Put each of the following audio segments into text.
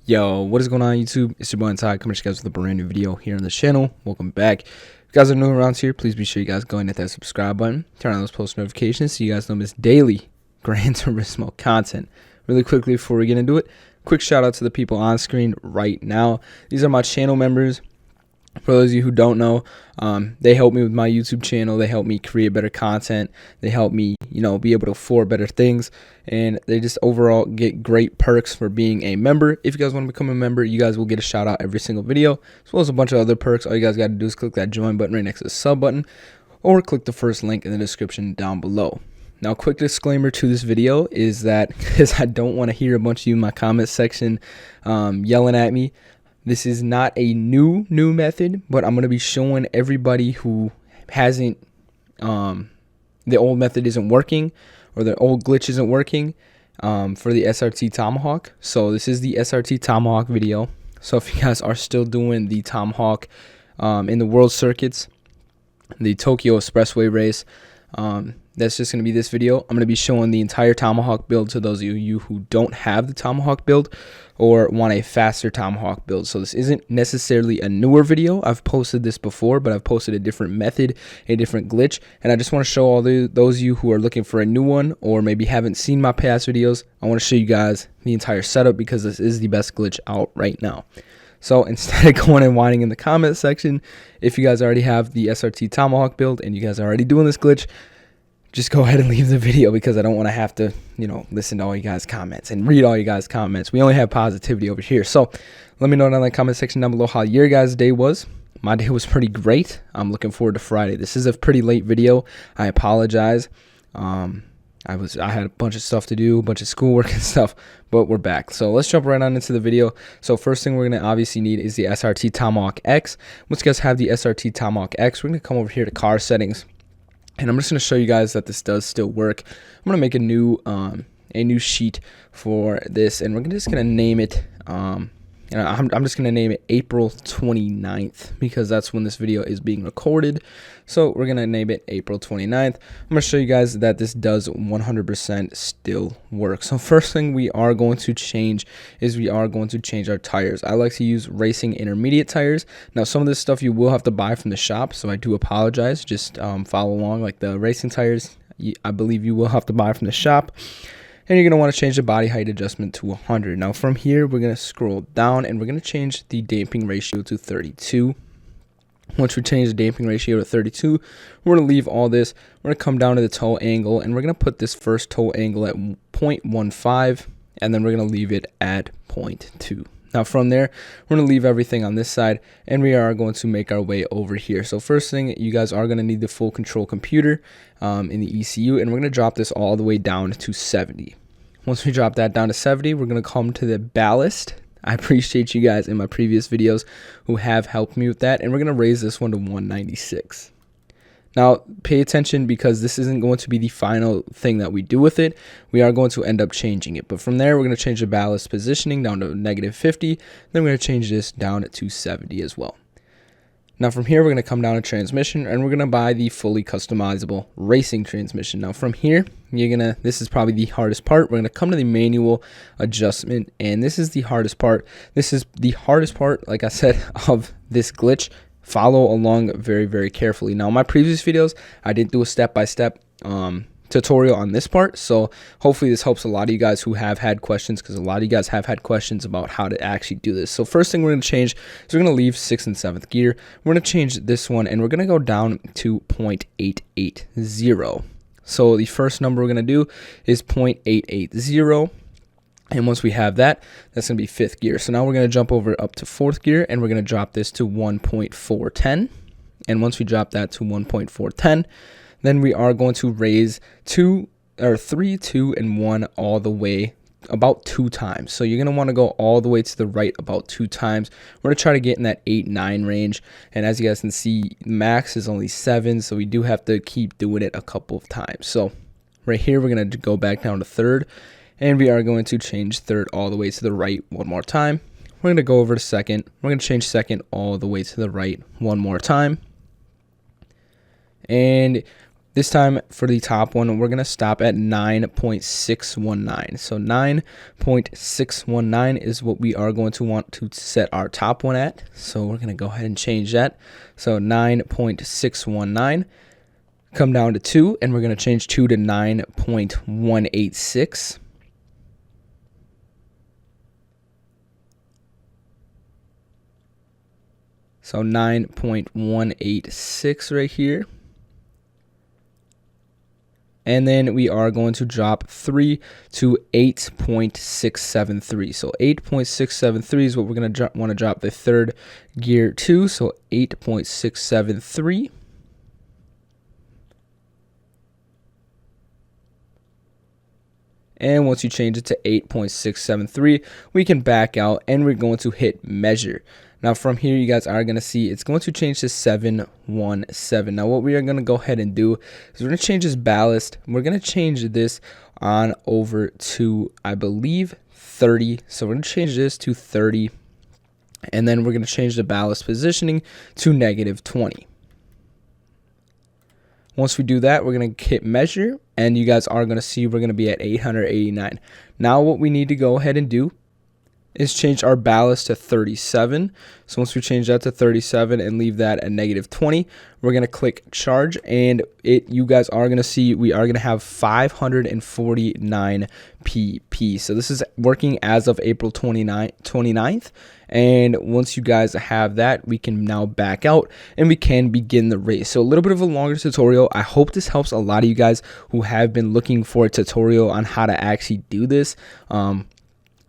Yo, what is going on YouTube? It's your boy Ty coming to you guys with a brand new video here on the channel. Welcome back. If you guys are new around here, please be sure you guys go and hit that subscribe button. Turn on those post notifications so you guys don't miss daily Gran Turismo content. Really quickly before we get into it, quick shout out to the people on screen right now. These are my channel members. For those of you who don't know, they help me with my YouTube channel. They help me create better content. They help me, be able to afford better things. And they just overall get great perks for being a member. If you guys want to become a member, you guys will get a shout out every single video, as well as a bunch of other perks. All you guys got to do is click that join button right next to the sub button, or click the first link in the description down below. Now, quick disclaimer to this video is that because I don't want to hear a bunch of you in my comment section yelling at me, this is not a new method, but I'm going to be showing everybody who hasn't, the old method isn't working, or the old glitch isn't working for the SRT Tomahawk. So this is the SRT Tomahawk video. So if you guys are still doing the Tomahawk in the World Circuits, the Tokyo Expressway race, that's just going to be this video. I'm going to be showing the entire Tomahawk build to those of you who don't have the Tomahawk build or want a faster Tomahawk build. So this isn't necessarily a newer video. I've posted this before, but I've posted a different method, a different glitch, and I just want to show all those of you who are looking for a new one or maybe haven't seen my past videos. I want to show you guys the entire setup because this is the best glitch out right now. So instead of going and whining in the comment section, if you guys already have the SRT Tomahawk build and you guys are already doing this glitch, just go ahead and leave the video because I don't want to have to, listen to all you guys' comments and read all you guys' comments. We only have positivity over here. So let me know down in the comment section down below how your guys' day was. My day was pretty great. I'm looking forward to Friday. This is a pretty late video. I apologize. I had a bunch of stuff to do, a bunch of schoolwork and stuff, but we're back. So let's jump right on into the video. So first thing we're going to obviously need is the SRT Tomahawk X. Once you guys have the SRT Tomahawk X, we're going to come over here to car settings. And I'm just going to show you guys that this does still work. I'm going to make a new sheet for this, and we're just going to name it, I'm just going to name it April 29th because that's when this video is being recorded. So we're going to name it April 29th. I'm going to show you guys that this does 100% still work. So first thing we are going to change is we are going to change our tires. I like to use racing intermediate tires. Now some of this stuff you will have to buy from the shop, so I do apologize. Just follow along. Like the racing tires, I believe you will have to buy from the shop. And you're going to want to change the body height adjustment to 100. Now from here, we're going to scroll down and we're going to change the damping ratio to 32. Once we change the damping ratio to 32, we're going to leave all this. We're going to come down to the toe angle and we're going to put this first toe angle at 0.15 and then we're going to leave it at 0.2. Now from there, we're going to leave everything on this side and we are going to make our way over here. So first thing, you guys are going to need the full control computer in the ECU, and we're going to drop this all the way down to 70. Once we drop that down to 70, we're going to come to the ballast. I appreciate you guys in my previous videos who have helped me with that, and we're going to raise this one to 196. Now, pay attention because this isn't going to be the final thing that we do with it. We are going to end up changing it. But from there, we're going to change the ballast positioning down to -50. Then we're going to change this down to 70 as well. Now, from here, we're going to come down to transmission, and we're going to buy the fully customizable racing transmission. Now, from here, this is probably the hardest part. We're going to come to the manual adjustment, and this is the hardest part. This is the hardest part, like I said, of this glitch. Follow along very, very carefully. Now, in my previous videos, I didn't do a step-by-step tutorial on this part, so hopefully this helps a lot of you guys who have had questions, because a lot of you guys have had questions about how to actually do this. So first thing we're going to change is we're going to leave 6th and 7th gear. We're going to change this one, and we're going to go down to 0.880. So the first number we're going to do is 0.880. And once we have that, that's going to be 5th gear. So now we're going to jump over up to 4th gear, and we're going to drop this to 1.410. And once we drop that to 1.410, then we are going to raise 3, 2, and 1 all the way about 2 times. So you're going to want to go all the way to the right about 2 times. We're going to try to get in that 8, 9 range. And as you guys can see, max is only 7, so we do have to keep doing it a couple of times. So right here, we're going to go back down to 3rd. And we are going to change 3rd all the way to the right one more time. We're going to go over to 2nd. We're going to change 2nd all the way to the right one more time. And This time for the top one, we're going to stop at 9.619. So 9.619 is what we are going to want to set our top one at. So we're going to go ahead and change that. So 9.619. Come down to 2, and we're going to change 2 to 9.186. So 9.186 right here. And then we are going to drop 3 to 8.673. So 8.673 is what we're going to want to drop the third gear to. So 8.673. And once you change it to 8.673, we can back out and we're going to hit measure. Now from here, you guys are going to see it's going to change to 717. Now what we are going to go ahead and do is we're going to change this ballast. We're going to change this on over to, I believe, 30. So we're going to change this to 30. And then we're going to change the ballast positioning to -20. Once we do that, we're going to hit measure, and you guys are going to see we're going to be at 889. Now what we need to go ahead and do is change our ballast to 37. So once we change that to 37 and leave that at -20, we're going to click charge, and you guys are going to see we are going to have 549 pp. So this is working as of April 29th. And once you guys have that, we can now back out and we can begin the race. So a little bit of a longer tutorial. I hope this helps a lot of you guys who have been looking for a tutorial on how to actually do this.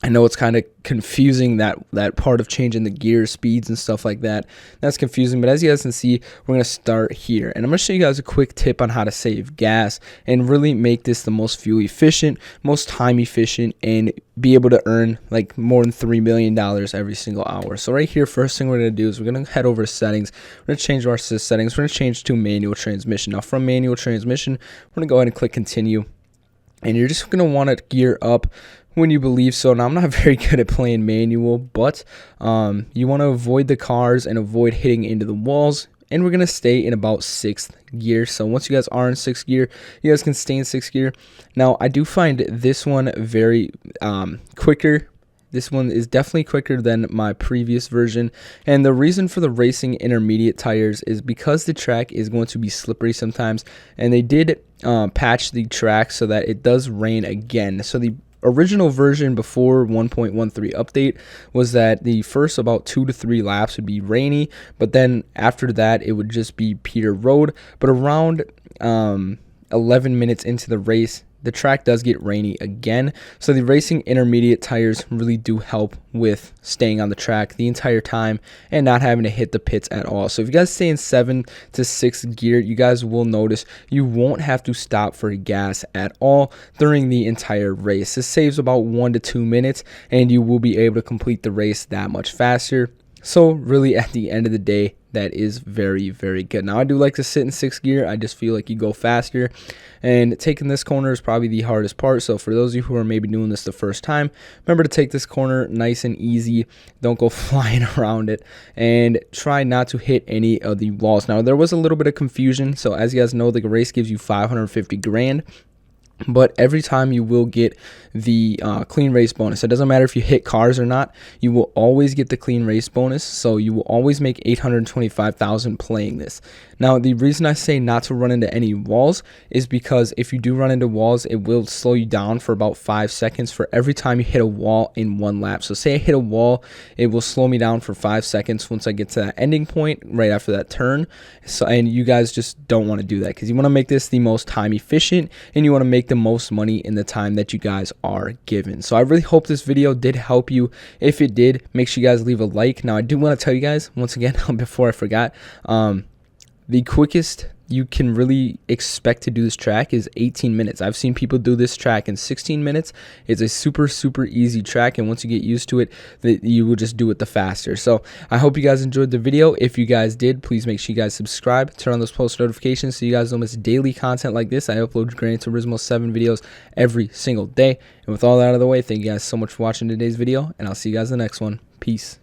I know it's kind of confusing, that part of changing the gear speeds and stuff like that. That's confusing, but as you guys can see, we're going to start here. And I'm going to show you guys a quick tip on how to save gas and really make this the most fuel efficient, most time efficient, and be able to earn like more than $3 million every single hour. So right here, first thing we're going to do is we're going to head over to settings. We're going to change our assist settings. We're going to change to manual transmission. Now from manual transmission, we're going to go ahead and click continue. And you're just going to want to gear up when you believe so. Now, I'm not very good at playing manual, but you want to avoid the cars and avoid hitting into the walls. And we're going to stay in about 6th gear. So once you guys are in 6th gear, you guys can stay in 6th gear. Now, I do find this one very quicker. This one is definitely quicker than my previous version. And the reason for the racing intermediate tires is because the track is going to be slippery sometimes. And they did patch the track so that it does rain again. So the original version before 1.13 update was that the first about 2 to 3 laps would be rainy, but then after that it would just be pure road. But around 11 minutes into the race, the track does get rainy again. So the racing intermediate tires really do help with staying on the track the entire time and not having to hit the pits at all. So if you guys stay in 7 to 6 gear, you guys will notice you won't have to stop for gas at all during the entire race. This saves about 1 to 2 minutes, and you will be able to complete the race that much faster. So really at the end of the day, that is very, very good. Now I do like to sit in 6th gear. I just feel like you go faster, and taking this corner is probably the hardest part. So for those of you who are maybe doing this the first time, remember to take this corner nice and easy. Don't go flying around it, and try not to hit any of the walls. Now there was a little bit of confusion. So as you guys know, the race gives you 550 grand. But every time you will get the clean race bonus. It doesn't matter if you hit cars or not. You will always get the clean race bonus. So you will always make $825,000 playing this. Now, the reason I say not to run into any walls is because if you do run into walls, it will slow you down for about 5 seconds for every time you hit a wall in one lap. So say I hit a wall, it will slow me down for 5 seconds once I get to that ending point right after that turn. So, and you guys just don't want to do that because you want to make this the most time efficient, and you want to make the most money in the time that you guys are given. So I really hope this video did help you. If it did, make sure you guys leave a like. Now I do want to tell you guys once again before I forgot, the quickest you can really expect to do this track is 18 minutes. I've seen people do this track in 16 minutes. It's a super, super easy track, and once you get used to it, you will just do it the faster. So I hope you guys enjoyed the video. If you guys did, please make sure you guys subscribe, turn on those post notifications so you guys don't miss daily content like this. I upload Gran Turismo 7 videos every single day. And with all that out of the way, thank you guys so much for watching today's video, and I'll see you guys in the next one. Peace.